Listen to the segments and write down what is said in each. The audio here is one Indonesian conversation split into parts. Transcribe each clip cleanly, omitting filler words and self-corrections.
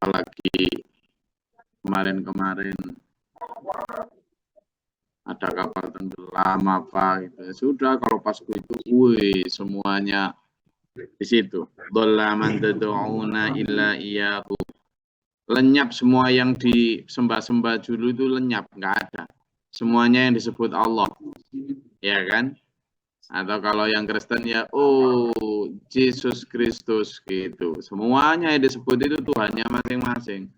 apalagi kemarin-kemarin ada kapal tenggelam apa gitu. Sudah kalau pas itu, semuanya di situ. Dhalla man tad'una illa iyyahu. Lenyap semua yang disembah-sembah dulu itu lenyap, nggak ada. Semuanya yang disebut Allah, ya kan? Atau kalau yang Kristen ya, Yesus Kristus gitu. Semuanya yang disebut itu Tuhannya masing-masing.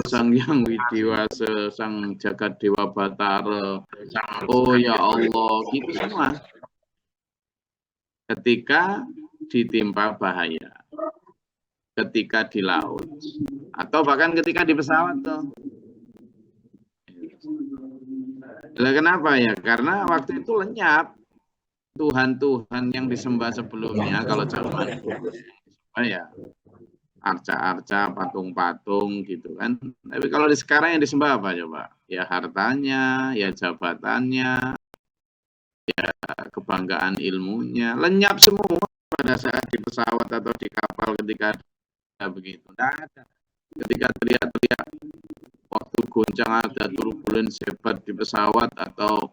Sang Hyang Widiwasa, Sang Jagat Dewa Batara. Ya Allah, gitu semua. Ketika ditimpa bahaya, ketika di laut, atau bahkan ketika di pesawat tuh. Kenapa ya? Karena waktu itu lenyap Tuhan-Tuhan yang disembah sebelumnya. Kalau zaman ya arca-arca, patung-patung gitu kan. Tapi kalau di sekarang yang disembah apa coba? Ya hartanya, ya jabatannya, ya kebanggaan ilmunya. Lenyap semua pada saat di pesawat atau di kapal ketika ada begitu. Tidak ada. Ketika teriak-teriak waktu goncang ada turbulensi hebat di pesawat atau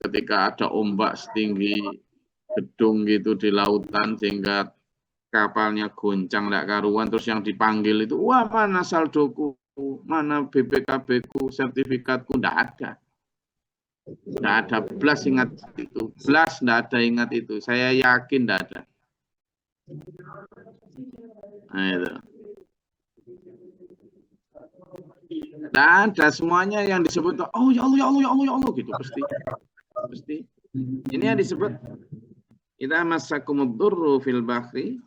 ketika ada ombak setinggi gedung gitu di lautan sehingga kapalnya goncang tidak karuan, terus yang dipanggil itu, wah mana saldoku, mana BPKB ku, sertifikatku, tidak ada. Tidak ada, belas ingat itu. Belas tidak ada ingat itu. Saya yakin tidak ada. Nah itu. Tidak ada, semuanya yang disebut, ya Allah, ya Allah, ya Allah, ya Allah, gitu. Pasti. Ini yang disebut, idza massakumud durru fil bahri,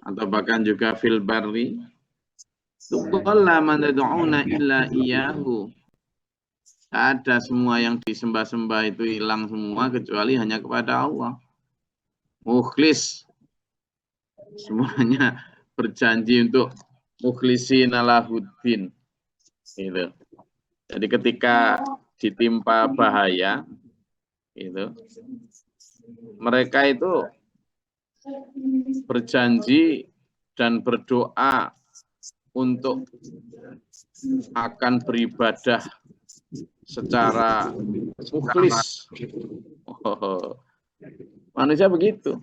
atau bahkan juga fil barri, dhalla man tad'una illa iyyahu. Ada semua yang disembah-sembah itu hilang semua kecuali hanya kepada Allah. Mukhlis, semuanya berjanji untuk mukhlishina lahuddin. Gitu. Jadi ketika ditimpa bahaya, itu mereka itu berjanji dan berdoa untuk akan beribadah secara mukhlis. Manusia begitu.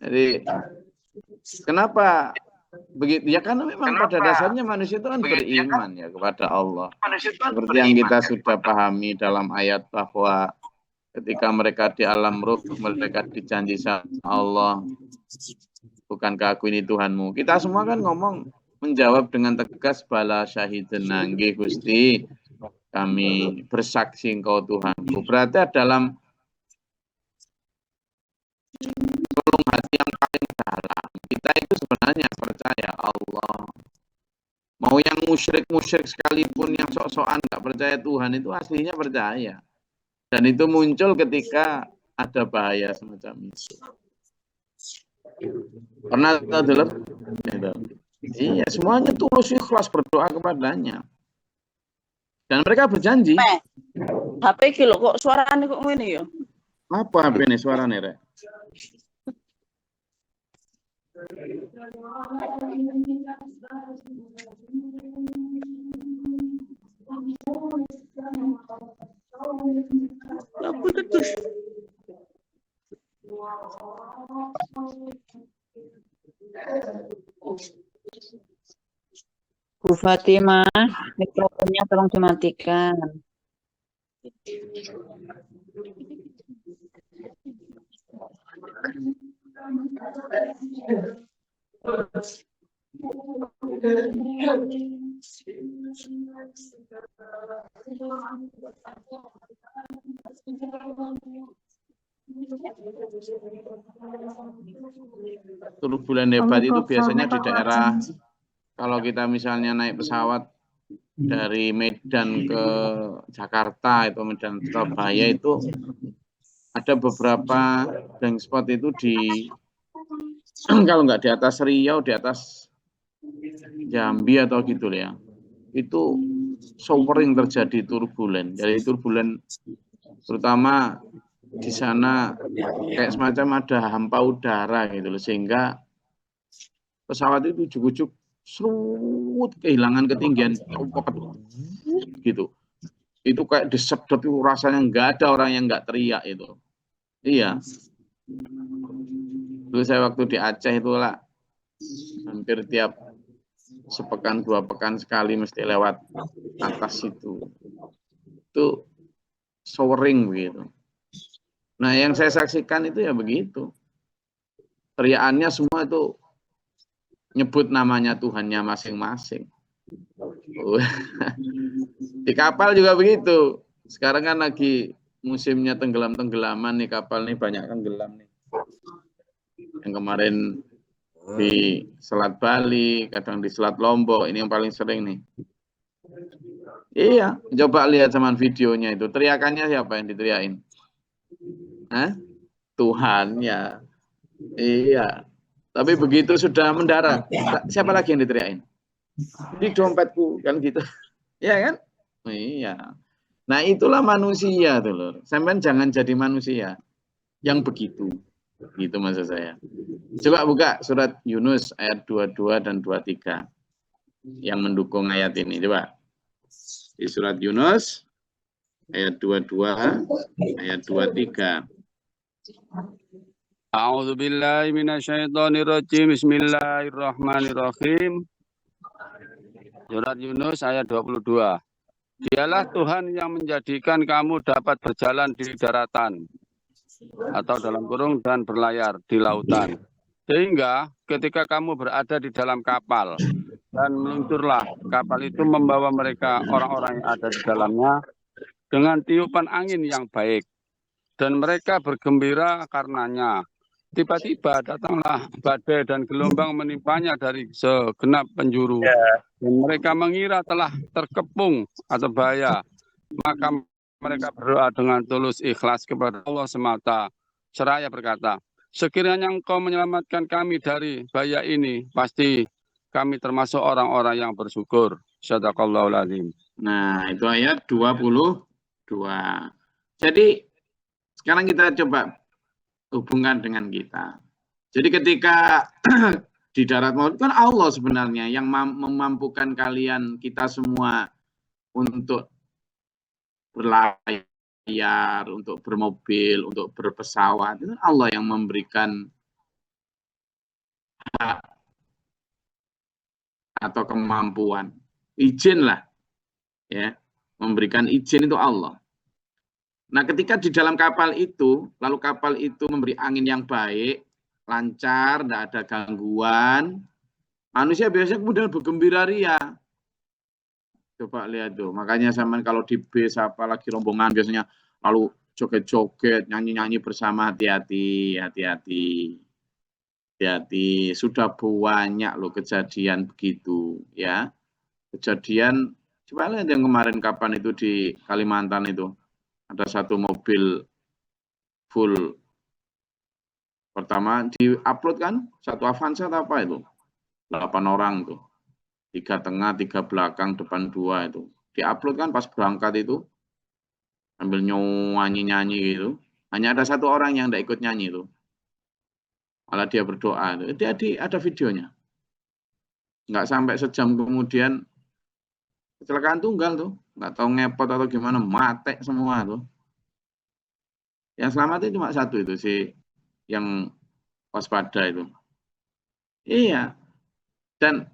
Jadi kenapa begitu? Ya karena memang pada dasarnya manusia itu kan beriman ya kepada Allah. Seperti yang kita sudah pahami dalam ayat bahwa ketika mereka di alam ruh, mereka dijanji sama Allah, bukankah aku ini Tuhanmu? Kita semua kan ngomong menjawab dengan tegas, bala syahidna nggih Gusti, kami bersaksi Engkau Tuhanku. Berarti dalam relung hati yang paling dalam, kita itu sebenarnya percaya Allah. Mau yang musyrik-musyrik sekalipun, yang sok-sokan nggak percaya Tuhan, itu aslinya percaya. Dan itu muncul ketika ada bahaya semacam itu. Pernah tahu? Iya, semuanya tulus ikhlas berdoa kepadanya. Dan mereka berjanji. HP iki lho kok suarane kok ngene ya? Apa HP ini suarane, Rek? Aku terus. Bu Fatimah, mikrofonnya tolong dimatikan. Turbulen hebat itu biasanya di daerah, kalau kita misalnya naik pesawat dari Medan ke Jakarta itu Medan Surabaya itu ada beberapa blank spot itu di kalau nggak di atas Riau, di atas Jambi atau gitu ya, itu sering terjadi turbulen. Jadi turbulen terutama di sana kayak semacam ada hampa udara gitu loh, sehingga pesawat itu ujuk-ujuk serut kehilangan ketinggian gitu. Itu kayak disedot itu rasanya nggak ada orang yang nggak teriak itu. Iya. Dulu saya waktu di Aceh itulah hampir tiap sepekan 2 pekan sekali mesti lewat atas itu. Itu soaring begitu. Nah, yang saya saksikan itu ya begitu. Teriakannya semua itu nyebut namanya Tuhannya masing-masing. Di kapal juga begitu. Sekarang kan lagi musimnya tenggelam-tenggelaman nih, kapal nih banyak tenggelam nih. Yang kemarin di Selat Bali, kadang di Selat Lombok, ini yang paling sering nih. Iya, coba lihat sama videonya itu. Teriakannya siapa yang diteriakin? Hah? Tuhan ya. Iya. Tapi begitu sudah mendarat, siapa lagi yang diteriakin? Di dompetku kan gitu. Ya kan? Iya. Nah, itulah manusia tuh loh. Sampean jangan jadi manusia yang begitu. Gitu maksud saya. Coba buka surat Yunus ayat 22 dan 23 yang mendukung ayat ini. Coba. Di surat Yunus ayat 22, ayat 23. A'udzu billahi minasyaitonir rajim. Bismillahirrahmanirrahim. Surat Yunus ayat 22. Dialah Tuhan yang menjadikan kamu dapat berjalan di daratan atau dalam kurung dan berlayar di lautan. Sehingga ketika kamu berada di dalam kapal dan meluncurlah, kapal itu membawa mereka orang-orang yang ada di dalamnya dengan tiupan angin yang baik. Dan mereka bergembira karenanya. Tiba-tiba datanglah badai dan gelombang menimpanya dari segenap penjuru. Dan mereka mengira telah terkepung atau bahaya. Maka mereka berdoa dengan tulus ikhlas kepada Allah semata. Seraya berkata, sekiranya Engkau menyelamatkan kami dari bahaya ini, pasti kami termasuk orang-orang yang bersyukur. Shadaqallahul adzim. Nah, itu ayat 22. Jadi, sekarang kita coba hubungan dengan kita. Jadi ketika di darat maut kan Allah sebenarnya yang memampukan kalian kita semua untuk berlayar, untuk bermobil, untuk berpesawat. Itu Allah yang memberikan hak atau kemampuan. Izin lah. Ya, memberikan izin itu Allah. Nah, ketika di dalam kapal itu, lalu kapal itu memberi angin yang baik, lancar, tidak ada gangguan, manusia biasanya kemudian bergembira ria. Coba lihat tuh, makanya sama kalau di bis apalagi rombongan biasanya lalu joget-joget, nyanyi-nyanyi bersama, hati-hati, hati-hati. Hati-hati, sudah banyak loh kejadian begitu ya. Kejadian, coba lihat yang kemarin kapan itu di Kalimantan itu. Ada satu mobil full. Pertama di-upload kan, satu Avanza atau apa itu. 8 orang tuh. 3 tengah, 3 belakang, depan 2 itu. Di-upload kan pas berangkat itu. Sambil nyanyi-nyanyi gitu. Hanya ada satu orang yang tidak ikut nyanyi itu. Malah dia berdoa. Itu. Ada videonya. Nggak sampai sejam kemudian kecelakaan tunggal tuh. Nggak tahu ngepot atau gimana, mati semua tuh. Yang selamat itu cuma satu itu sih, yang waspada itu. Iya. Dan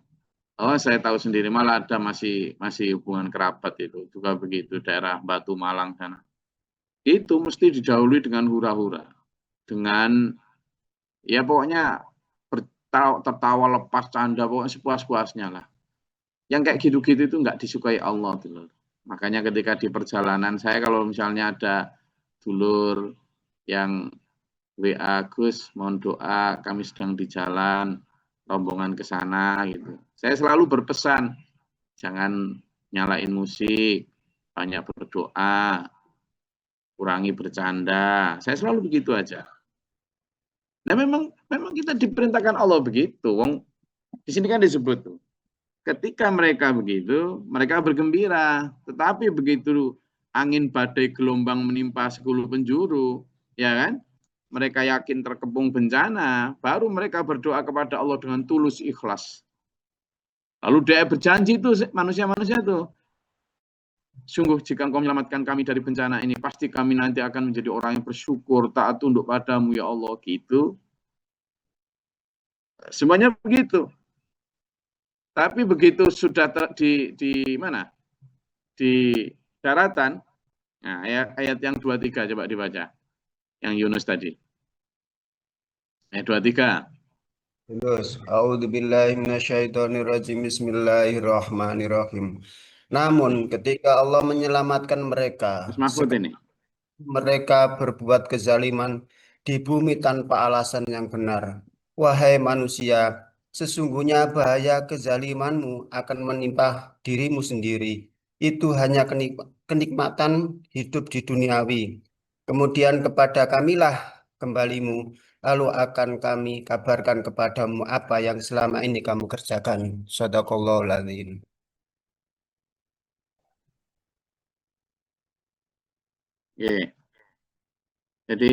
saya tahu sendiri malah ada masih hubungan kerabat itu juga begitu daerah Batu Malang sana. Itu mesti didahului dengan hura-hura, dengan ya pokoknya tertawa lepas canda pokoknya sepuas-puasnya lah. Yang kayak gitu-gitu itu nggak disukai Allah gitu. Makanya ketika di perjalanan saya kalau misalnya ada dulur yang WA, Gus mohon doa kami sedang di jalan rombongan ke sana gitu. Saya selalu berpesan jangan nyalain musik, banyak berdoa, kurangi bercanda. Saya selalu begitu aja. Nah memang kita diperintahkan Allah begitu. Wong di sini kan disebut tuh. Ketika mereka begitu, mereka bergembira. Tetapi begitu angin badai gelombang menimpa 10 penjuru, ya kan? mereka yakin terkepung bencana, baru mereka berdoa kepada Allah dengan tulus ikhlas. Lalu dia berjanji itu manusia-manusia itu, sungguh jika engkau menyelamatkan kami dari bencana ini, pasti kami nanti akan menjadi orang yang bersyukur, taat tunduk padamu ya Allah, gitu. Semuanya begitu. Tapi begitu sudah di mana? Di daratan, nah, ayat yang 23 coba dibaca. Yang Yunus tadi. Ayat 23. Terus, a'udzubillahi minasyaitonirrajim. Bismillahirrahmanirrahim. Namun ketika Allah menyelamatkan mereka, Mas Mahfud ini. mereka berbuat kezaliman di bumi tanpa alasan yang benar. Wahai manusia, sesungguhnya bahaya kezalimanmu akan menimpa dirimu sendiri. Itu hanya kenikmatan hidup di duniawi. Kemudian kepada kamilah kembalimu, lalu akan kami kabarkan kepadamu apa yang selama ini kamu kerjakan. Shadaqallahul adzim. Oke. Jadi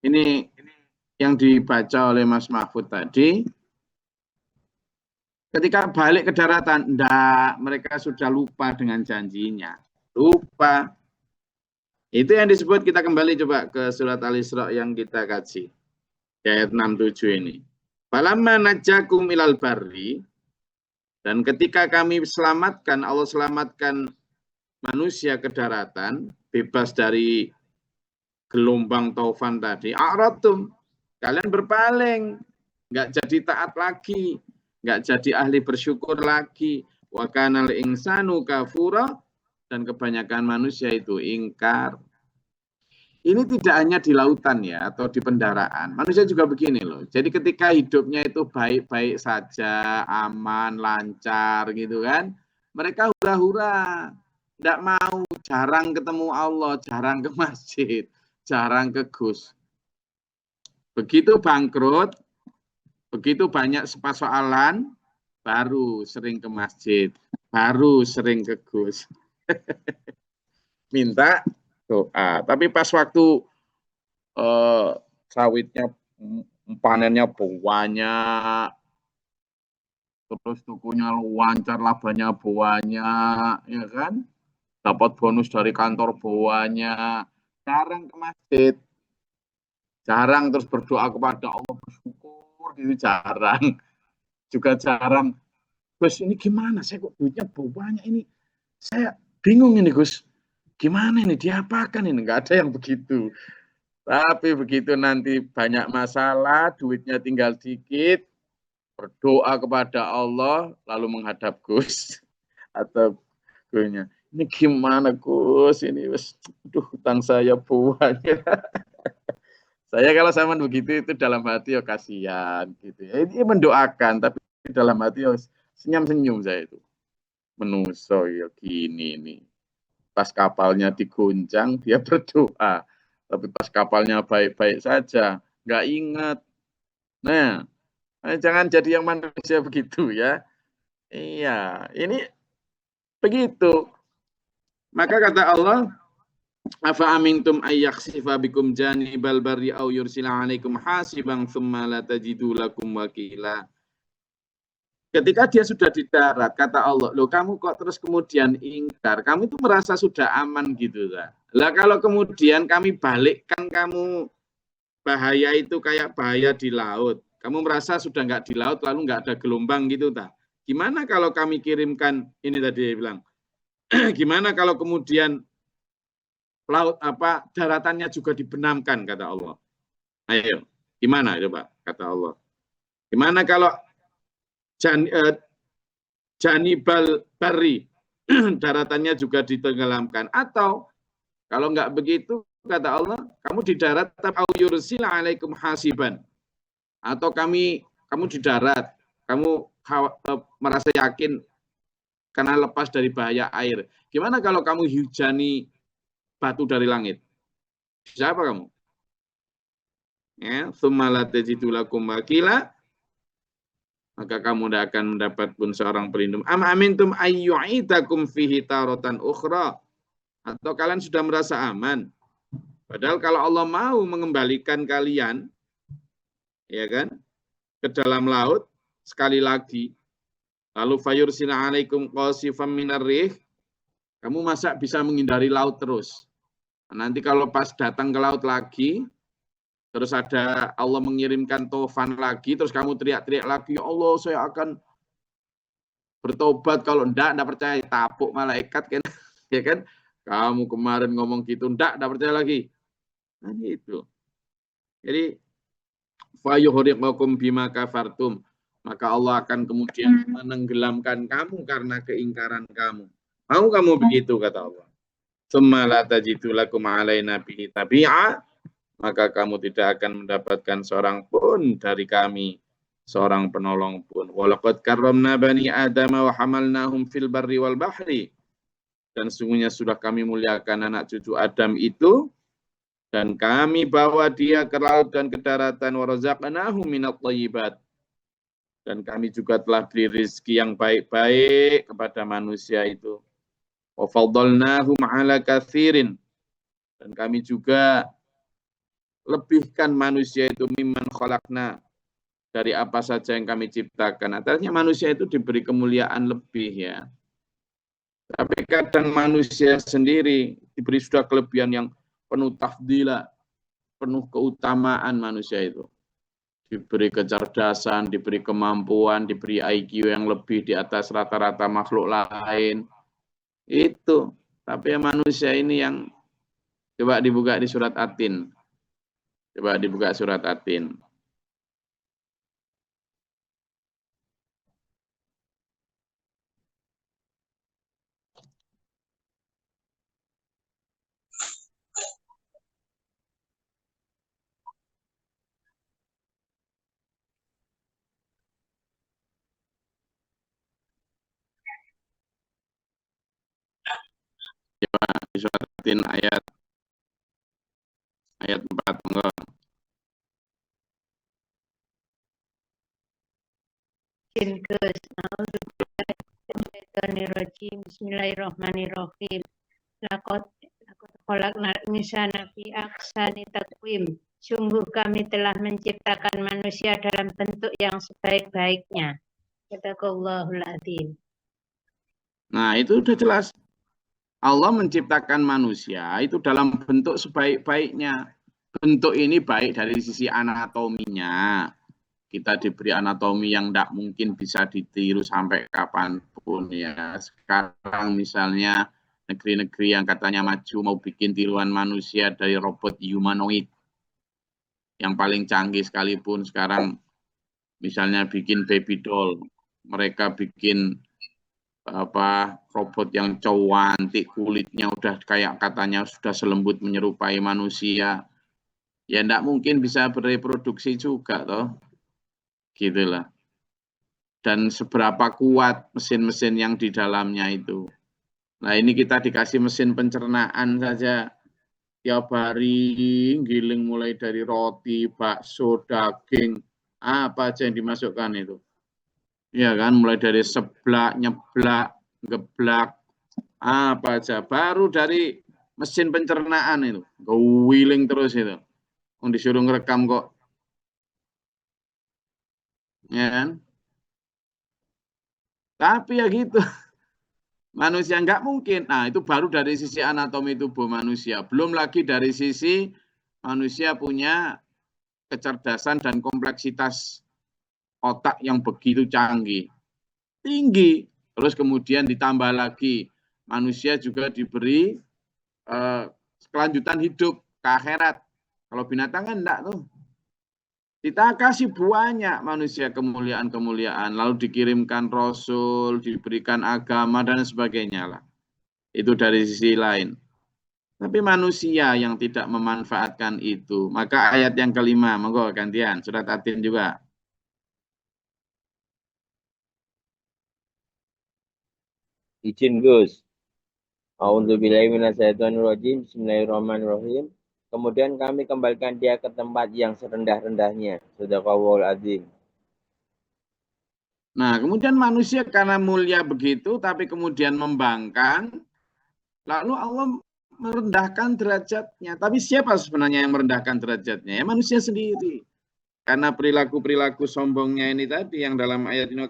ini yang dibaca oleh Mas Mahfud tadi. Ketika balik ke daratan, enggak, mereka sudah lupa dengan janjinya. Lupa. Itu yang disebut, kita kembali coba ke surat Al-Isra yang kita kaji. Ayat 67 ini. Falamma najjakum ilal barri, dan ketika kami selamatkan, Allah selamatkan manusia ke daratan, bebas dari gelombang taufan tadi, a'radtum, kalian berpaling, nggak jadi taat lagi, nggak jadi ahli bersyukur lagi. Wa kanal insanu kafura, dan kebanyakan manusia itu ingkar. Ini tidak hanya di lautan ya, atau di pendaraan. Manusia juga begini loh. Jadi ketika hidupnya itu baik-baik saja, aman, lancar gitu kan, mereka hura-hura. Tidak mau, jarang ketemu Allah, jarang ke masjid, jarang ke Gus. Begitu bangkrut, begitu banyak persoalan, baru sering ke masjid, baru sering ke Gus. Minta doa. Tapi pas waktu sawitnya panennya banyak, terus tukunya lancar, labanya banyak, ya kan? Dapat bonus dari kantor banyak, jarang ke masjid, jarang terus berdoa kepada Allah, bersyukur gitu, jarang. Juga jarang, Gus ini gimana, saya kok duitnya banyak ini, saya bingung ini Gus, gimana ini, diapakan ini, nggak ada yang begitu. Tapi begitu nanti banyak masalah, duitnya tinggal dikit, berdoa kepada Allah, lalu menghadap Gus atau Gusnya, ini gimana Gus, ini aduh, hutang saya banyak. Saya kalau sama begitu itu dalam hati ya kasihan gitu ya. Ini mendoakan, tapi dalam hati ya senyum-senyum saya itu. Menuso ya gini nih. Pas kapalnya diguncang, dia berdoa. Tapi pas kapalnya baik-baik saja, nggak ingat. Nah, jangan jadi yang manusia begitu ya. Iya, ini begitu. Maka kata Allah, afa amintum ayyakhsifa bikum janibal barri aw yursila alaikum hasiban tsumma la tajidu lakum wakila. Ketika dia sudah di darat, kata Allah, loh kamu kok terus kemudian ingkar, kamu itu merasa sudah aman gitu lah. Lah kalau kemudian kami balikkan kamu, bahaya itu kayak bahaya di laut, kamu merasa sudah nggak di laut lalu nggak ada gelombang gitu tak? Gimana kalau kami kirimkan, ini tadi dia bilang, gimana kalau kemudian laut daratannya juga dibenamkan, kata Allah. Ayo, gimana coba, kata Allah. Gimana kalau janibal bari, daratannya juga ditenggelamkan, atau kalau nggak begitu, kata Allah, kamu di darat au yursila alaikum hasiban, atau kamu di darat, kamu merasa yakin karena lepas dari bahaya air. Gimana kalau kamu hujani batu dari langit? Siapa kamu? Ya, tsumma la tajidu lakum wakila, maka kamu tidak akan mendapat pun seorang pelindung. Am amintum ayyu'idakum fihi taratan ukhra, atau kalian sudah merasa aman Padahal kalau Allah mau mengembalikan kalian, ya kan, ke dalam laut, sekali lagi, lalu fayursila alaikum qasifam minar rih, kamu masa bisa menghindari laut terus? Nanti kalau pas datang ke laut lagi, terus ada Allah mengirimkan tofan lagi, terus kamu teriak-teriak lagi, ya Allah saya akan bertobat, kalau enggak percaya, tapuk malaikat kan, ya kan? Kamu kemarin ngomong gitu, enggak percaya lagi. Nah itu. Jadi fayuhriqukum bima kafartum, maka Allah akan kemudian menenggelamkan kamu karena keingkaran kamu. Mau kamu begitu, kata Allah. Tsumma la tajidu lakum alaina bihi tabi'a, maka kamu tidak akan mendapatkan seorang pun dari kami, seorang penolong pun. Walaqad karramna bani Adam wa hamalnahum fil barri wal bahri. Dan sungguhnya sudah kami muliakan anak cucu Adam itu, dan kami bawa dia ke laut dan ke daratan, wa razaqnahum minat thayyibat. Dan kami juga telah beri rezeki yang baik-baik kepada manusia itu. Wa faddalnahum ala katsirin. Dan kami juga lebihkan manusia itu mimman khalaqna, dari apa saja yang kami ciptakan. Artinya manusia itu diberi kemuliaan lebih ya. Tapi kadang manusia sendiri diberi sudah kelebihan yang penuh tafdila, penuh keutamaan manusia itu. Diberi kecerdasan, diberi kemampuan, diberi IQ yang lebih di atas rata-rata makhluk lain. Itu. Tapi manusia ini yang, coba dibuka di surat At-Tin. Coba dibuka surat At-Tin. Di surat At-Tin ayat 4. Bismillahirrahmanirrahim. Laqad khalaqnal insana fi ahsani taqwim. Sungguh kami telah menciptakan manusia dalam bentuk yang sebaik-baiknya. Sadaqallahul adzim. Nah, itu sudah jelas. Allah menciptakan manusia itu dalam bentuk sebaik-baiknya. Bentuk ini baik dari sisi anatominya. Kita diberi anatomi yang tidak mungkin bisa ditiru sampai kapanpun ya. Sekarang misalnya negeri-negeri yang katanya maju mau bikin tiruan manusia dari robot humanoid yang paling canggih sekalipun, sekarang misalnya bikin baby doll, mereka bikin robot yang cantik, kulitnya udah kayak katanya sudah selembut menyerupai manusia, ya enggak mungkin bisa bereproduksi juga toh, gitulah. Dan seberapa kuat mesin-mesin yang di dalamnya itu. Nah ini kita dikasih mesin pencernaan saja, tiap hari giling mulai dari roti, bakso, daging, apa aja yang dimasukkan itu. Ya kan, mulai dari seblak, nyeblak, geblak, apa aja. Baru dari mesin pencernaan itu, giling terus itu. Disuruh ngerekam kok. Ya kan? Tapi ya gitu. Manusia nggak mungkin. Nah, itu baru dari sisi anatomi tubuh manusia. Belum lagi dari sisi manusia punya kecerdasan dan kompleksitas otak yang begitu canggih, tinggi. Terus kemudian ditambah lagi, manusia juga diberi kelanjutan hidup ke akhirat. Kalau binatang kan enggak tuh. Kita kasih banyak manusia kemuliaan-kemuliaan, lalu dikirimkan Rasul, diberikan agama, dan sebagainya lah. Itu dari sisi lain. Tapi manusia yang tidak memanfaatkan itu, maka ayat yang kelima, monggo gantian, surat At-Tin juga. Izin Gus. A'udzubillahi minasyaitonirrajim. Bismillahirrahmanirrahim. Kemudian kami kembalikan dia ke tempat yang serendah-rendahnya. Shadaqallahul adzim. Nah, kemudian manusia karena mulia begitu, tapi kemudian membangkang, lalu Allah merendahkan derajatnya. Tapi siapa sebenarnya yang merendahkan derajatnya? Ya manusia sendiri. Karena perilaku-perilaku sombongnya ini tadi yang dalam ayat ini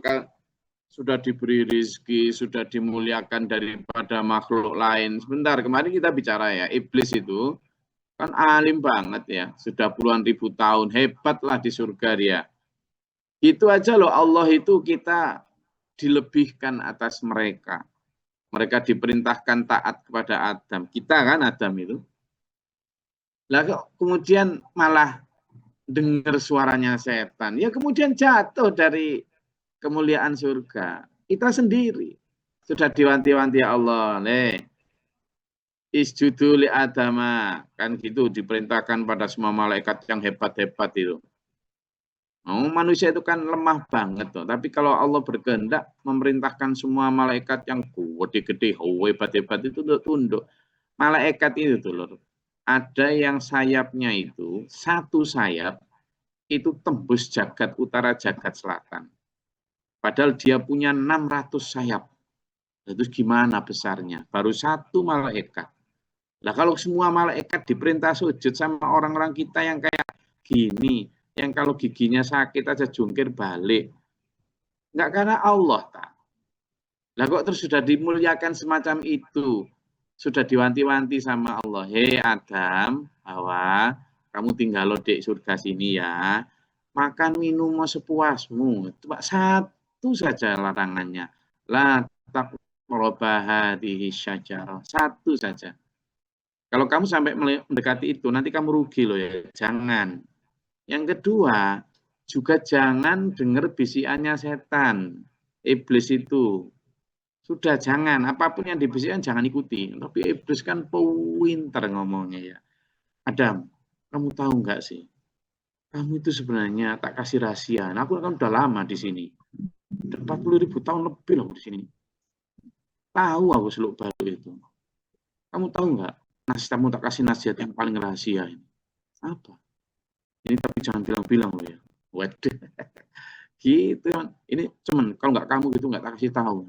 sudah diberi rizki, sudah dimuliakan daripada makhluk lain. Sebentar, kemarin kita bicara ya, iblis itu kan alim banget ya, sudah puluhan ribu tahun, hebatlah di surga dia. Itu aja loh, Allah itu kita dilebihkan atas mereka. Mereka diperintahkan taat kepada Adam. Kita kan Adam itu. Lalu kemudian malah dengar suaranya setan. Ya kemudian jatuh dari kemuliaan surga. Kita sendiri. Sudah diwanti-wanti Allah. Isjudu li adama. Kan gitu diperintahkan pada semua malaikat yang hebat-hebat itu. Oh, manusia itu kan lemah banget tuh. Tapi kalau Allah berkehendak memerintahkan semua malaikat yang gede-gede, hebat-hebat itu tunduk. Malaikat itu tuh lor. Ada yang sayapnya itu, satu sayap itu tembus jagat utara, jagat selatan. Padahal dia punya 600 sayap. Terus gimana besarnya? Baru satu malaikat. Nah kalau semua malaikat diperintah sujud sama orang-orang kita yang kayak gini, yang kalau giginya sakit aja jungkir balik. Enggak karena Allah, tak. Lah kok terus sudah dimuliakan semacam itu. Sudah diwanti-wanti sama Allah. Hei Adam, Hawa, kamu tinggal di surga sini ya. Makan minum mau sepuasmu. Cuma satu saja larangannya. La taqrabu hadhihi syajarah. Satu saja. Kalau kamu sampai mendekati itu, nanti kamu rugi loh ya. Jangan. Yang kedua, juga jangan dengar bisikannya setan. Iblis itu. Sudah jangan, apapun yang dibisikkan jangan ikuti. Tapi iblis kan pinter ngomongnya ya. Adam, kamu tahu nggak sih? Kamu itu sebenarnya tak kasih rahasia. Nah, aku kan udah lama di sini. 40.000 tahun lebih loh di sini. Tahu aku seluk baru itu. Kamu tahu nggak? Kamu tak kasih nasihat yang paling rahasia ini. Apa? Ini tapi jangan bilang-bilang loh ya. Waduh. Gitu. Ini cuman kalau nggak kamu gitu nggak tak kasih tahu.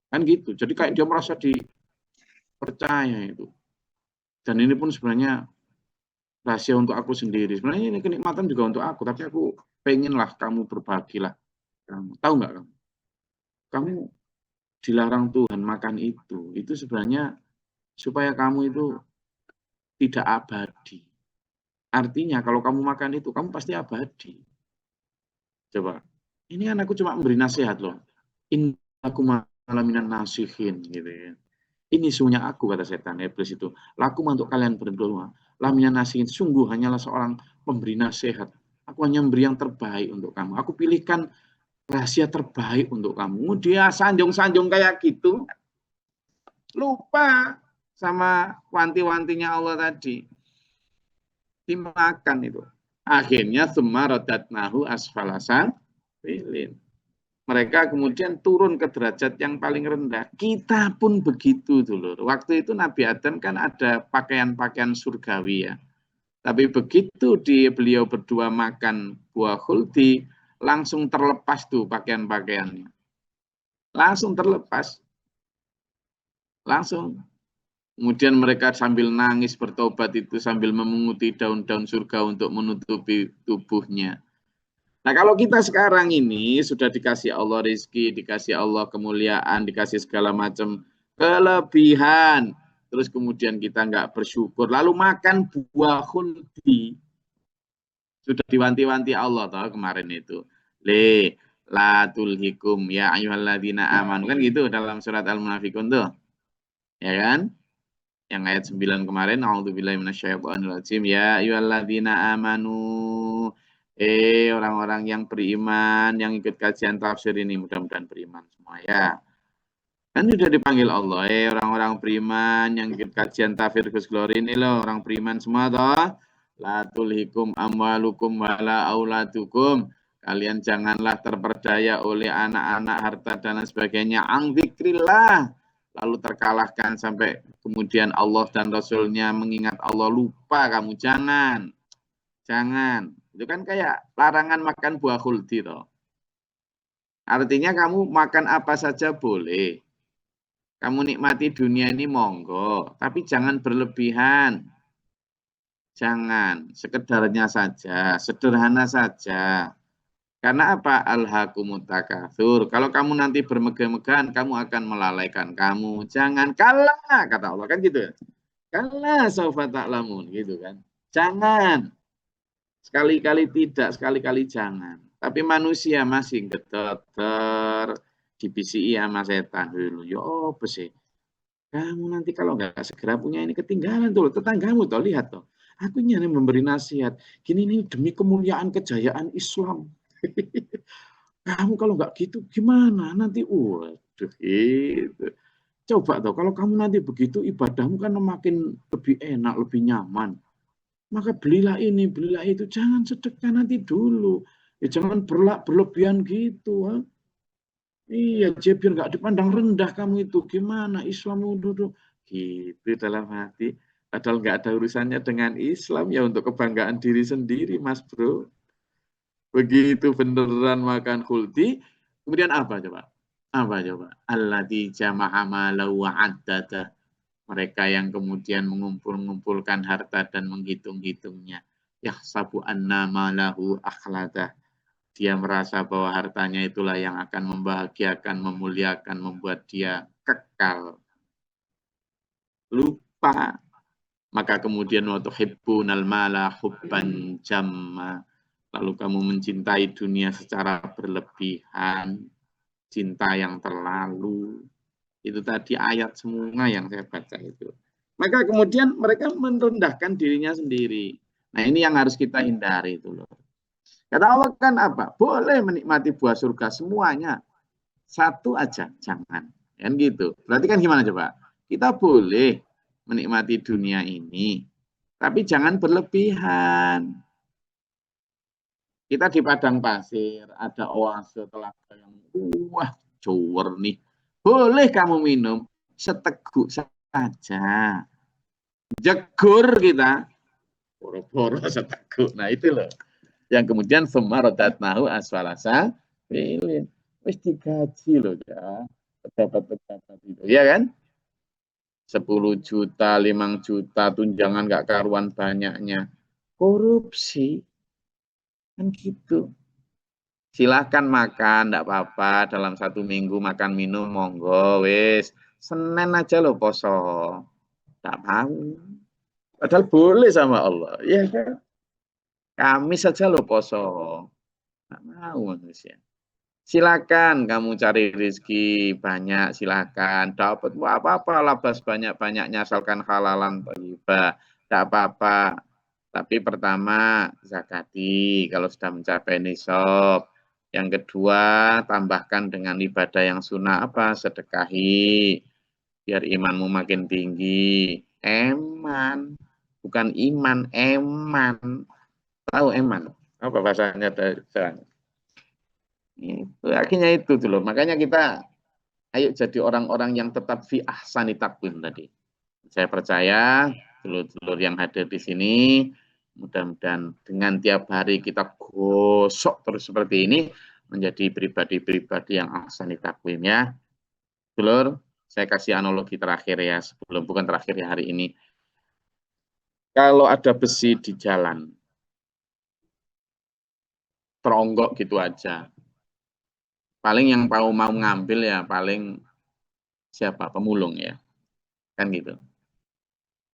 Kan gitu. Jadi kayak dia merasa dipercaya itu. Dan ini pun sebenarnya rahasia untuk aku sendiri. Sebenarnya ini kenikmatan juga untuk aku. Tapi aku pengenlah kamu berbagilah. Kamu tahu nggak kamu? Kamu dilarang Tuhan makan itu. Itu sebenarnya supaya kamu itu tidak abadi. Artinya kalau kamu makan itu, kamu pasti abadi. Coba. Ini kan aku cuma memberi nasihat loh. Ini aku malaminan nasihin gitu ya. Ini sungguhnya aku, kata setan iblis itu. Laku untuk kalian berdua. Laminan nasihin, sungguh hanyalah seorang pemberi nasihat. Aku hanya memberi yang terbaik untuk kamu. Aku pilihkan rahasia terbaik untuk kamu. Dia sanjung-sanjung kayak gitu. Lupa sama wanti-wantinya Allah tadi. Dimakan itu. Akhirnya sumaradatnahu asfalasan filin. Mereka kemudian turun ke derajat yang paling rendah. Kita pun begitu dulu. Waktu itu Nabi Adam kan ada pakaian-pakaian surgawi ya. Tapi begitu beliau berdua makan buah khuldi, langsung terlepas tuh pakaian-pakaiannya. Langsung terlepas. Langsung. Kemudian mereka sambil nangis bertobat itu sambil memunguti daun-daun surga untuk menutupi tubuhnya. Nah kalau kita sekarang ini sudah dikasih Allah rezeki, dikasih Allah kemuliaan, dikasih segala macam kelebihan, terus kemudian kita nggak bersyukur, lalu makan buah khuldi, sudah diwanti-wanti Allah tahu kemarin itu, la tulhikum ya ayyuhalladzina amanu, kan gitu dalam surat Al-Munafikun tuh, ya kan? Yang ayat 9 kemarin, a'udzubillahi minasyaitonirrajim, ya ayyuhalladzina amanu. Orang-orang yang beriman, yang ikut kajian tafsir ini, mudah-mudahan beriman semua ya. Kan sudah dipanggil Allah, orang-orang beriman yang ikut kajian tafsir Gus Glory ini loh, orang beriman semua toh. La tulhikum amwalukum wala auladukum. Kalian janganlah terperdaya oleh anak-anak, harta dan sebagainya. Ang dzikrillah. Lalu terkalahkan sampai kemudian Allah dan Rasulnya mengingat Allah, lupa kamu, jangan. Jangan. Itu kan kayak larangan makan buah khuldi toh. Artinya kamu makan apa saja boleh. Kamu nikmati dunia ini monggo, tapi jangan berlebihan. Jangan, sekedarnya saja, sederhana saja. Karena apa? Alhaakumut takatsur. Kalau kamu nanti bermegah-megahan, kamu akan melalaikan kamu. Jangan kalah, kata Allah kan gitu. Kalah saufa ta'lamun, gitu kan. Jangan. Sekali-kali tidak, sekali-kali jangan. Tapi manusia masih geter, dibisiki sama setan dulu. Yo, besi. Kamu nanti kalau nggak segera punya ini ketinggalan tuh, tetanggamu tuh lihat tuh. Aku ini memberi nasihat. Gini nih demi kemuliaan kejayaan Islam. Kamu kalau nggak gitu gimana nanti? Waduh, itu. Coba tuh kalau kamu nanti begitu ibadahmu kan makin lebih enak, lebih nyaman. Maka belilah ini, belilah itu. Jangan sedekah nanti dulu. Ya jangan berlebihan gitu. Ha? Iya, biar nggak dipandang rendah kamu itu. Gimana Islam duduk gitu dalam hati. Padahal nggak ada urusannya dengan Islam ya untuk kebanggaan diri sendiri, Mas Bro. Begitu beneran makan khuldi. Kemudian apa coba? Apa coba? Alladzi jama'a malahu wa'addada. Mereka yang kemudian mengumpul-ngumpulkan harta dan menghitung-hitungnya. Yahsabu anna malahu akhlada. Dia merasa bahwa hartanya itulah yang akan membahagiakan, memuliakan, membuat dia kekal. Lupa. Maka kemudian wa tuhibbunal mala hubban jamma. Lalu kamu mencintai dunia secara berlebihan. Cinta yang terlalu. Itu tadi ayat semua yang saya baca itu. Maka kemudian mereka merendahkan dirinya sendiri. Nah ini yang harus kita hindari itu loh. Kata Allah kan apa? Boleh menikmati buah surga semuanya. Satu aja, jangan. Kan gitu. Berarti kan gimana coba? Kita boleh menikmati dunia ini. Tapi jangan berlebihan. Kita di padang pasir, ada oase telaga yang wah, jower nih. Boleh kamu minum seteguk saja. Jegur kita. Boro-boro seteguk. Nah itu loh. Yang kemudian semarodatnahu asfalasa pilih. Wis digaji loh ya. Pejabat-pejabat itu. Iya kan? 10 juta, 5 juta, tunjangan gak karuan banyaknya. Korupsi. Kan gitu. Silahkan makan, enggak apa-apa. Dalam 1 minggu makan minum, monggo, wis. Senin aja lo poso. Enggak mau. Padahal boleh sama Allah. Ya kan? Kamis saja lo poso. Enggak mau manusia. Silakan kamu cari rezeki banyak, silakan. Dapat apa-apa, labas banyak-banyaknya, asalkan halalan thayyibah. Enggak apa-apa. Tapi pertama, zakati kalau sudah mencapai nisab. Yang kedua, tambahkan dengan ibadah yang sunnah apa? Sedekahi. Biar imanmu makin tinggi. Eman. Bukan iman, eman. Tahu eman? Apa bahasanya? Itu, akhirnya itu dulu. Makanya kita, ayo jadi orang-orang yang tetap fi ahsani taqwim tadi. Saya percaya, dulur-dulur yang hadir di sini, mudah-mudahan dengan tiap hari kita gosok terus seperti ini, menjadi pribadi-pribadi yang ahsani taqwim ya. Dulur, saya kasih analogi terakhir ya, sebelum bukan terakhir ya hari ini. Kalau ada besi di jalan, teronggok gitu aja. Paling yang mau ngambil ya paling siapa? Pemulung ya. Kan gitu.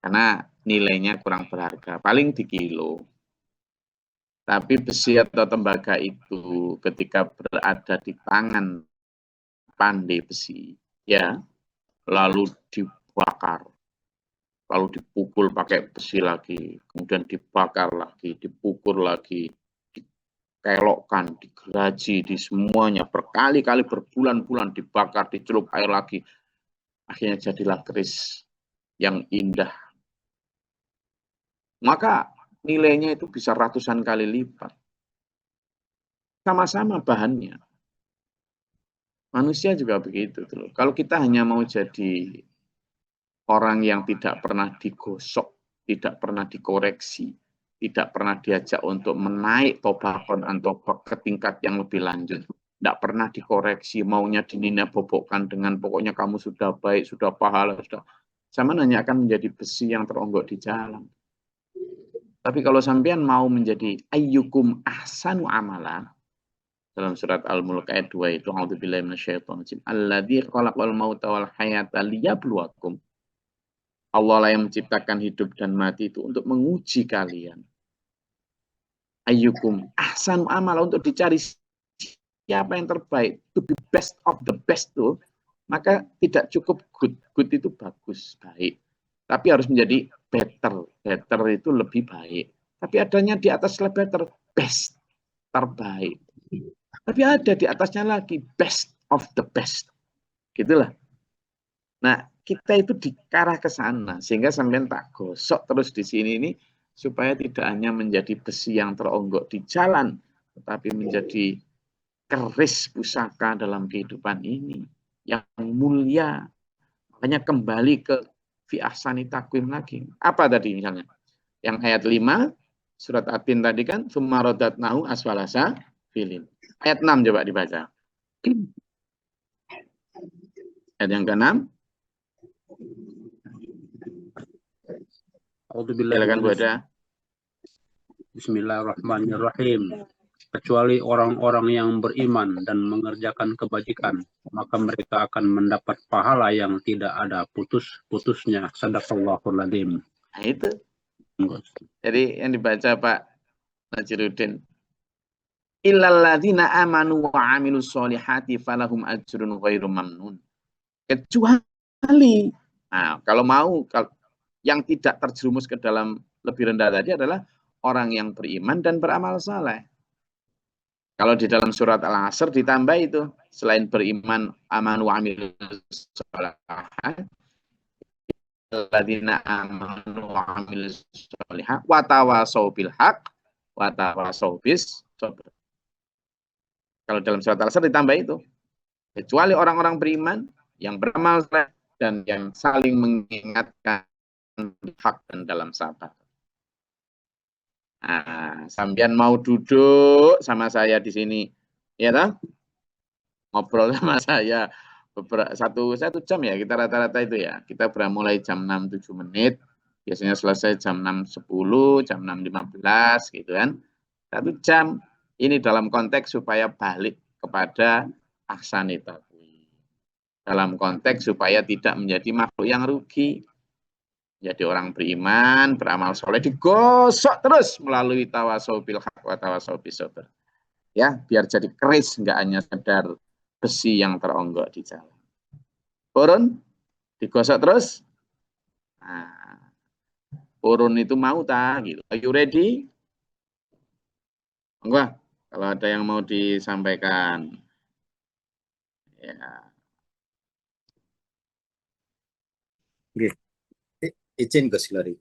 Karena nilainya kurang berharga, paling di kilo. Tapi besi atau tembaga itu ketika berada di tangan pandai besi, ya, lalu dibakar, lalu dipukul pakai besi lagi, kemudian dibakar lagi, dipukul lagi, dikelokkan, digeraji, di semuanya, berkali-kali berbulan-bulan dibakar, dicelup air lagi, akhirnya jadilah keris yang indah. Maka nilainya itu bisa ratusan kali lipat. Sama-sama bahannya. Manusia juga begitu. Kalau kita hanya mau jadi orang yang tidak pernah digosok, tidak pernah dikoreksi, tidak pernah diajak untuk menaik tobakon atau ke tingkat yang lebih lanjut, tidak pernah dikoreksi, maunya dinina bobokkan dengan pokoknya kamu sudah baik, sudah pahala, sudah. Sama hanya akan menjadi besi yang teronggok di jalan. Tapi kalau sampean mau menjadi ayyukum ahsanu amala, dalam surat Al-Mulk ayat 2 itu, a'udzubillahi minasyaitonir rajim, alladzi khalaqal mauta wal hayata liyabluwakum. Allah lah yang menciptakan hidup dan mati itu untuk menguji kalian. Ayyukum ahsanu amala, untuk dicari siapa yang terbaik, to be best of the best tuh, maka tidak cukup good. Good itu bagus, baik. Tapi harus menjadi better. Better itu lebih baik. Tapi adanya di atas better, best, terbaik. Tapi ada di atasnya lagi, best of the best. Gitulah. Nah, kita itu dikarah ke sana, sehingga sampean tak gosok terus di sini ini, supaya tidak hanya menjadi besi yang teronggok di jalan, tetapi menjadi keris pusaka dalam kehidupan ini yang mulia. Makanya kembali ke fi ahsani taqwim lagi. Apa tadi misalnya? Yang ayat 5 surat At-Tin tadi kan summa radatnahu asfalasa filin. Ayat 6 coba dibaca. Ayat yang ke-6. Silakan Bu Ada. Bismillahirrahmanirrahim. Kecuali orang-orang yang beriman dan mengerjakan kebajikan, maka mereka akan mendapat pahala yang tidak ada putus-putusnya. Shadaqallahul adzim. Nah itu. Jadi yang dibaca Pak Najiruddin. Illal ladzina amanu wa amilus solihati falahum ajrun ghairu mamnun. Kecuali, nah kalau mau, yang tidak terjerumus ke dalam lebih rendah tadi adalah orang yang beriman dan beramal saleh. Kalau di dalam surat Al-Asr ditambah itu, selain beriman, amanu wa amilus sholihat, alladzina amanu wa amilus sholihat, wa tawasau bil haq, wa tawasau bis sabr. Kalau dalam surat Al-Asr ditambah itu, kecuali orang-orang beriman yang beramal saleh dan yang saling mengingatkan hak dan dalam sabar. Nah, sampean mau duduk sama saya di sini, ya toh? Ngobrol sama saya satu jam ya, kita rata-rata itu ya. Kita mulai jam 6-7 menit, biasanya selesai jam 6.10, jam 6.15 gitu kan. 1 jam. Ini dalam konteks supaya balik kepada ahsani taqwim. Dalam konteks supaya tidak menjadi makhluk yang rugi. Jadi orang beriman, beramal soleh, digosok terus melalui tawasau bil haq wa tawasau bis sabr. Ya, biar jadi keris, enggak hanya sekedar besi yang teronggok di jalan. Urun, digosok terus. Nah, urun itu mau tak gitu. Are you ready? Enggak, kalau ada yang mau disampaikan. Ya. Oke. Izin Gus Glory.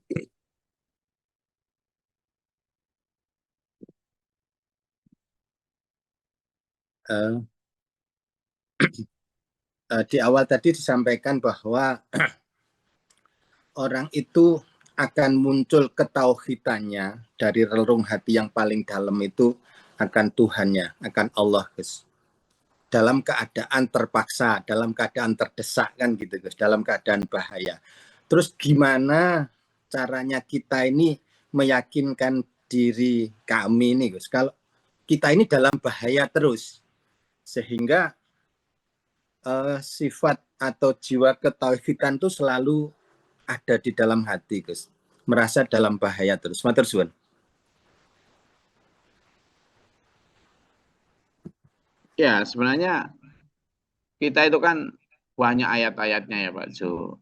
Di awal tadi disampaikan bahwa orang itu akan muncul ketauhidannya dari relung hati yang paling dalam itu akan Tuhannya, akan Allah, Gus. Dalam keadaan terpaksa, dalam keadaan terdesak kan gitu, Gus, dalam keadaan bahaya. Terus gimana caranya kita ini meyakinkan diri kami ini, Gus, kalau kita ini dalam bahaya terus, sehingga sifat atau jiwa ketauhidan itu selalu ada di dalam hati, Gus, merasa dalam bahaya terus. Matur suwun. Ya, sebenarnya kita itu kan banyak ayat-ayatnya ya Pak Jo.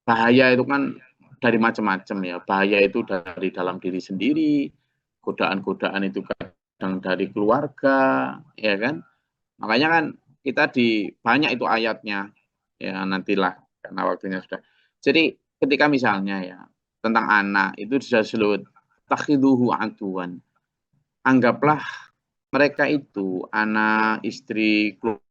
Bahaya itu kan dari macam-macam ya. Bahaya itu dari dalam diri sendiri, godaan-godaan itu kadang dari keluarga, ya kan. Makanya kan kita banyak itu ayatnya, ya nantilah karena waktunya sudah. Jadi ketika misalnya ya tentang anak itu disebut takhiduhu aduan. Anggaplah mereka itu anak, istri, keluarga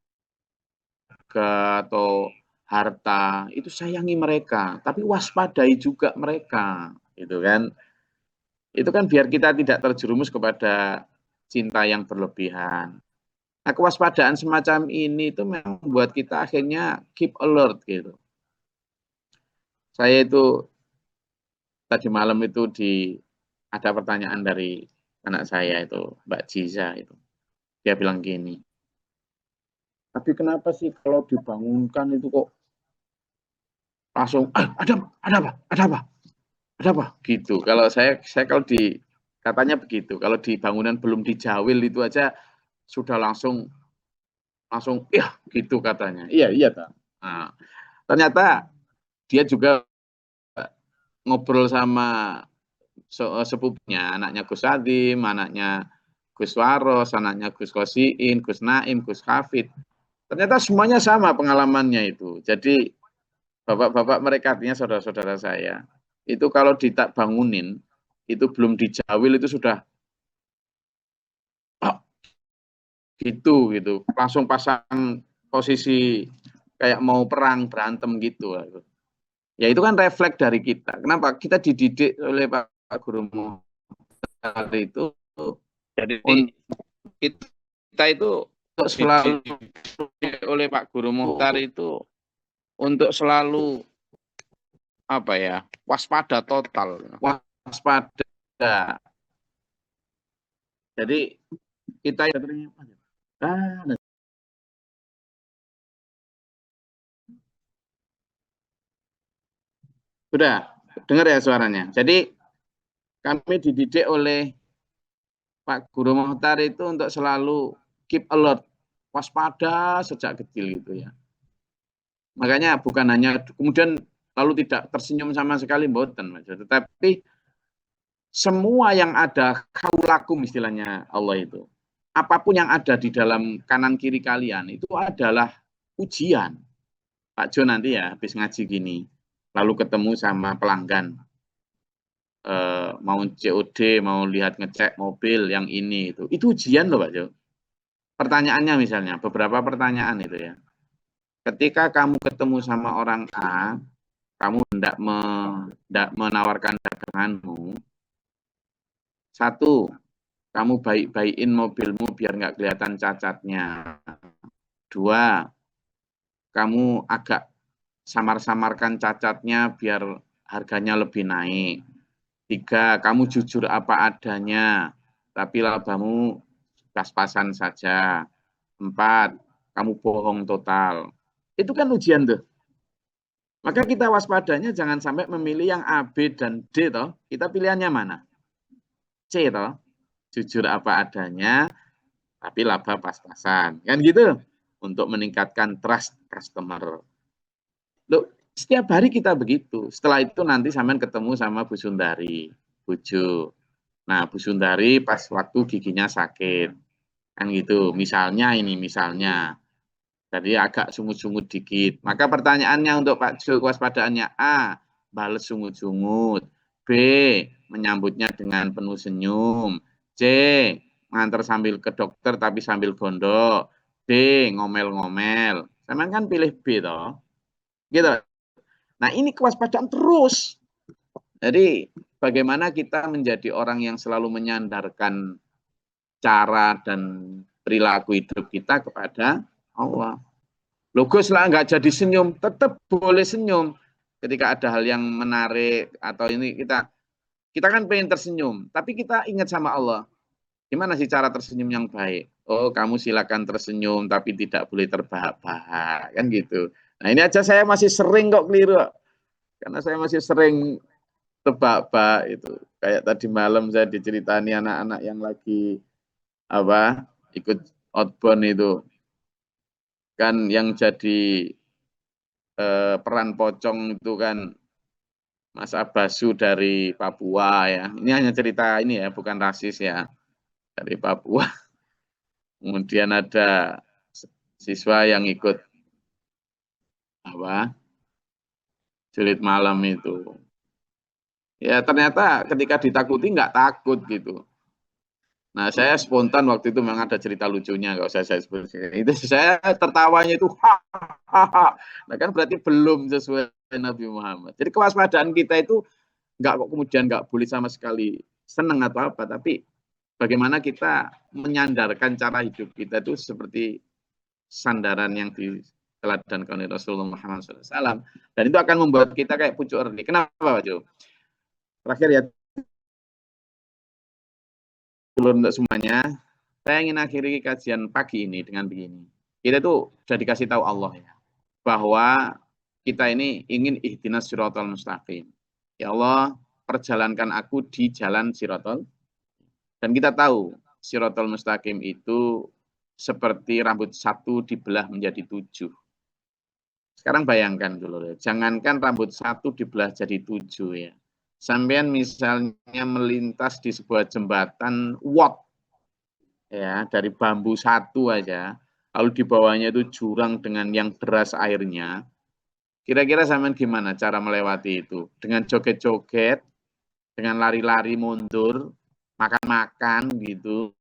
atau harta, itu sayangi mereka, tapi waspadai juga mereka, gitu kan. Itu kan biar kita tidak terjerumus kepada cinta yang berlebihan. Nah, kewaspadaan semacam ini itu memang membuat kita akhirnya keep alert gitu. Saya itu tadi malam itu ada pertanyaan dari anak saya itu, Mbak Jiza itu. Dia bilang gini, tapi kenapa sih kalau dibangunkan itu kok langsung ada apa gitu. Kalau saya kalau katanya begitu. Kalau di bangunan belum dijawil itu aja sudah langsung gitu katanya. Iya tak. Nah, ternyata dia juga ngobrol sama sepupunya, anaknya Gus Adim, anaknya Gus Waros, anaknya Gus Kosiin, Gus Naim, Gus Hafid. Ternyata semuanya sama pengalamannya itu. Jadi bapak-bapak mereka, artinya saudara-saudara saya, itu kalau ditak bangunin, itu belum dijawil itu sudah gitu, langsung pasang posisi kayak mau perang berantem gitu. Ya itu kan refleks dari kita. Kenapa? Kita dididik oleh Pak Guru Muhtar itu. Jadi Kita itu selalu oleh Pak Guru Muhtar itu untuk selalu waspada total, waspada. Jadi kita sudah dengar ya suaranya. Jadi kami dididik oleh Pak Guru Muhtar itu untuk selalu keep alert, waspada sejak kecil gitu ya. Makanya bukan hanya kemudian lalu tidak tersenyum sama sekali mboten, tetapi semua yang ada kaulakum istilahnya Allah itu. Apapun yang ada di dalam kanan kiri kalian itu adalah ujian. Pak Jo nanti ya habis ngaji gini, lalu ketemu sama pelanggan, mau COD, mau lihat ngecek mobil yang ini itu ujian loh Pak Jo. Pertanyaannya misalnya, beberapa pertanyaan itu ya. Ketika kamu ketemu sama orang A, kamu hendak menawarkan daganganmu, satu, kamu baik-baikin mobilmu biar nggak kelihatan cacatnya. Dua, kamu agak samar-samarkan cacatnya biar harganya lebih naik. Tiga, kamu jujur apa adanya, tapi labamu pas-pasan saja. Empat, kamu bohong total. Itu kan ujian tuh. Maka kita waspadanya jangan sampai memilih yang A, B, dan D toh. Kita pilihannya mana? C toh. Jujur apa adanya, tapi laba pas-pasan. Kan gitu. Untuk meningkatkan trust customer. Loh, setiap hari kita begitu. Setelah itu nanti sampean ketemu sama Bu Sundari, Bujo. Nah, Bu Sundari pas waktu giginya sakit. Kan gitu. Misalnya. Jadi agak sungut-sungut dikit. Maka pertanyaannya untuk Pak Jo, kewaspadaannya A, bales sungut-sungut. B, menyambutnya dengan penuh senyum. C, nganter sambil ke dokter tapi sambil gondok. D, ngomel-ngomel. Sama kan pilih B toh. Gitu. Nah, ini kewaspadaan terus. Jadi bagaimana kita menjadi orang yang selalu menyandarkan cara dan perilaku hidup kita kepada Allah. Logos lah nggak jadi senyum, tetap boleh senyum. Ketika ada hal yang menarik atau ini kita kan pengen tersenyum, tapi kita ingat sama Allah. Gimana sih cara tersenyum yang baik? Oh, kamu silakan tersenyum, tapi tidak boleh terbahak-bahak, kan gitu. Nah, ini aja saya masih sering kok keliru, karena saya masih sering tebak-bak itu. Kayak tadi malam saya diceritani anak-anak yang lagi ikut outbound itu. Kan yang jadi peran pocong itu kan Mas Abbasu dari Papua ya. Ini hanya cerita ini ya, bukan rasis ya. Dari Papua. Kemudian ada siswa yang ikut julid malam itu. Ya ternyata ketika ditakuti nggak takut gitu. Nah, saya spontan waktu itu memang ada cerita lucunya, nggak usah saya sebut. Itu saya tertawanya itu, hahaha. Nah, kan berarti belum sesuai Nabi Muhammad. Jadi kewaspadaan kita itu nggak kok kemudian nggak boleh sama sekali seneng atau apa, tapi bagaimana kita menyandarkan cara hidup kita itu seperti sandaran yang diteladankan oleh Rasulullah Muhammad SAW. Dan itu akan membuat kita kayak pucuk erni. Kenapa, Pak Jo? Terakhir ya, untuk semuanya, saya ingin akhiri kajian pagi ini dengan begini. Kita tuh sudah dikasih tahu Allah ya, bahwa kita ini ingin ihdinas siratal mustaqim. Ya Allah, perjalankan aku di jalan siratal. Dan kita tahu siratal mustaqim itu seperti rambut satu dibelah menjadi 7. Sekarang bayangkan dulu ya, jangankan rambut satu dibelah jadi 7 ya. Sampean misalnya melintas di sebuah jembatan watt ya, dari bambu satu aja, lalu di bawahnya itu jurang dengan yang deras airnya. Kira-kira sampean gimana cara melewati itu? Dengan joget-joget, dengan lari-lari mundur, makan-makan gitu,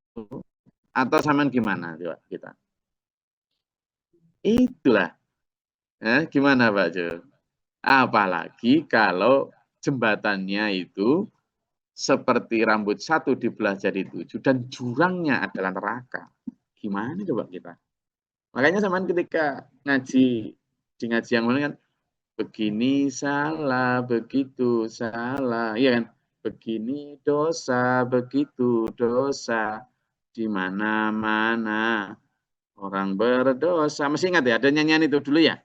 atau sampean gimana coba kita? Itulah. Gimana Pak Jo? Apalagi kalau jembatannya itu seperti rambut satu dibelah jadi 7 dan jurangnya adalah neraka. Gimana coba kita? Makanya sampean ketika ngaji di ngaji yang mana kan begini salah, begitu salah, iya kan? Begini dosa, begitu dosa, di mana-mana orang berdosa. Masih ingat ya, ada nyanyian itu dulu ya?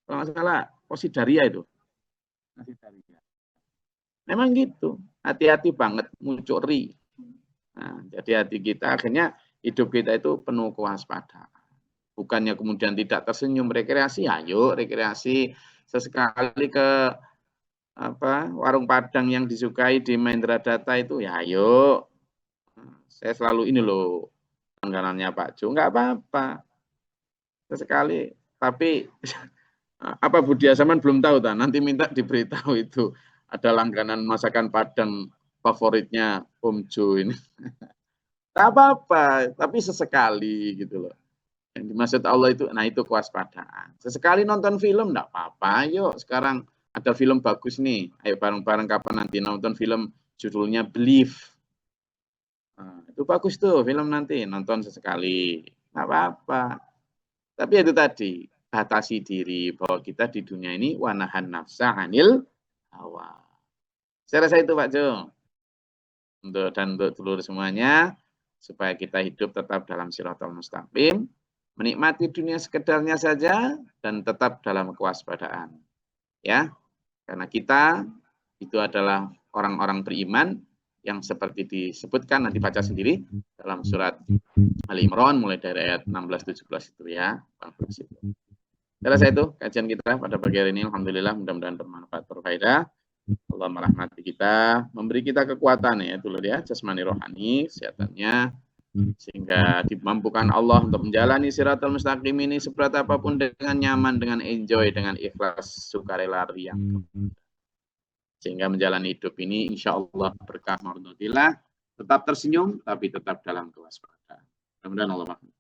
Kalau nggak salah, Posidaria itu. Memang gitu, hati-hati banget, muncuri. Nah, jadi hati kita, akhirnya hidup kita itu penuh kewaspadaan. Bukannya kemudian tidak tersenyum, rekreasi, ayo rekreasi. Sesekali ke warung Padang yang disukai di Mahendra Data itu, ya ayo. Saya selalu ini loh, langganannya Pak Jo, nggak apa-apa. Sesekali, tapi apa Budia Saman belum tahu, nanti minta diberitahu itu. Ada langganan masakan Padang favoritnya Om Jo ini. Tak apa-apa, tapi sesekali gitu loh. Yang dimaksud Allah itu, nah itu kewaspadaan. Sesekali nonton film, enggak apa-apa. Yuk, sekarang ada film bagus nih. Ayo bareng-bareng kapan nanti nonton film judulnya Believe. Nah, itu bagus tuh film nanti, nonton sesekali. Enggak apa-apa. Tapi itu tadi, batasi diri bahwa kita di dunia ini wanahan nafsa anil hawa. Saya rasa itu Pak Jo. Dan untuk seluruh semuanya, supaya kita hidup tetap dalam siratal mustaqim, menikmati dunia sekedarnya saja, dan tetap dalam kewaspadaan. Ya, karena kita itu adalah orang-orang beriman yang seperti disebutkan, nanti baca sendiri dalam surat Ali Imran, mulai dari ayat 16-17 itu ya. Saya rasa itu kajian kita pada pagi hari ini. Alhamdulillah, mudah-mudahan bermanfaat, berfaedah. Allah merahmati kita, memberi kita kekuatan ya, dulu ya, jasmani rohani, kesehatannya, sehingga dimampukan Allah untuk menjalani siratal mustaqim ini seberat apapun dengan nyaman, dengan enjoy, dengan ikhlas, sukarela, riang. Sehingga menjalani hidup ini insya Allah berkah mardotillah, tetap tersenyum, tapi tetap dalam kewaspadaan. Mudah-mudahan Allah rahmat.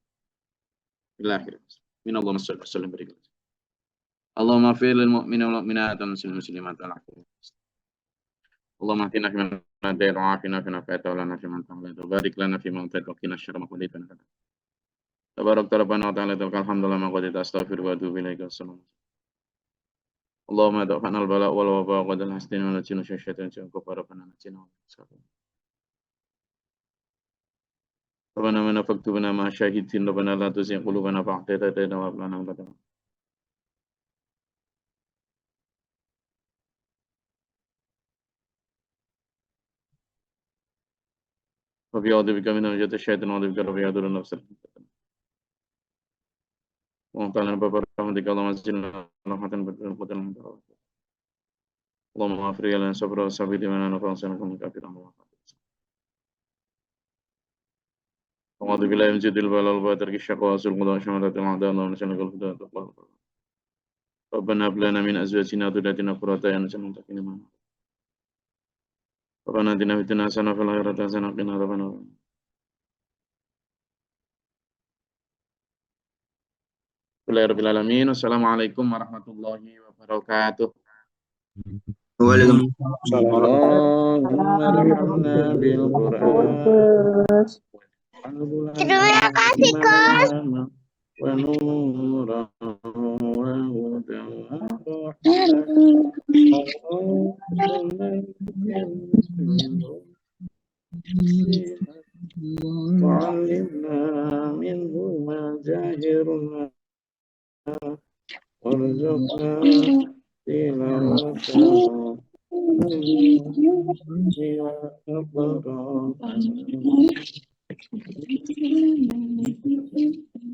Bismillahirrahmanirrahim. Allahumma firlil mu'minin wal mu'minat wal muslimat wal Allahumma ahdina fi man hadayta wa afina fi man afayta wa lana fi man tawallayta wa barik lana fi man atayta wa qina syarra ma qadaita. Tabarakta rabbana wa ta'ala alhamdulillah ma qadaita astaghfiruka wa atubu ilaika. Allahumma da'fana al-bala wal waba wa qadal hasdina wa najina syaitan wa kafarabbana najina wa Rabbana man faktubna ma syahidin rabbana la tuzigh qulubana ba'da idh hadaytana wa hab lana min ladunka wa bi'adhu bika min najati syaitan wa bika rabbi yadur nafsal. Wa ta'ala babar rahmatika Allahumma zidna rahmatan badal qudan Allahumma afri lana sabra wa sabir lana nafa'ana kum kafiran wa A'udzu billahi min jadil balal wa tarki syaqwa sul qada syamalatil a'dan wa nasalul huda taqwa. Rabbana hab lana min azwajina wa dhurriyyatina qurrata a'yun waj'alna lil muttaqina imama. Rabbana atina fid dunya hasanah wa fil akhirati hasanah wa qina adzabannar. Bismillahirrahmanirrahim. Assalamualaikum warahmatullahi wabarakatuh. Waalaikumsalam. Allahumma bil Qur'an. Terima kasih, Kos. وعلمنا منه ما جاهرنا وارزقنا تلاوته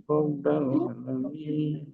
رب العالمين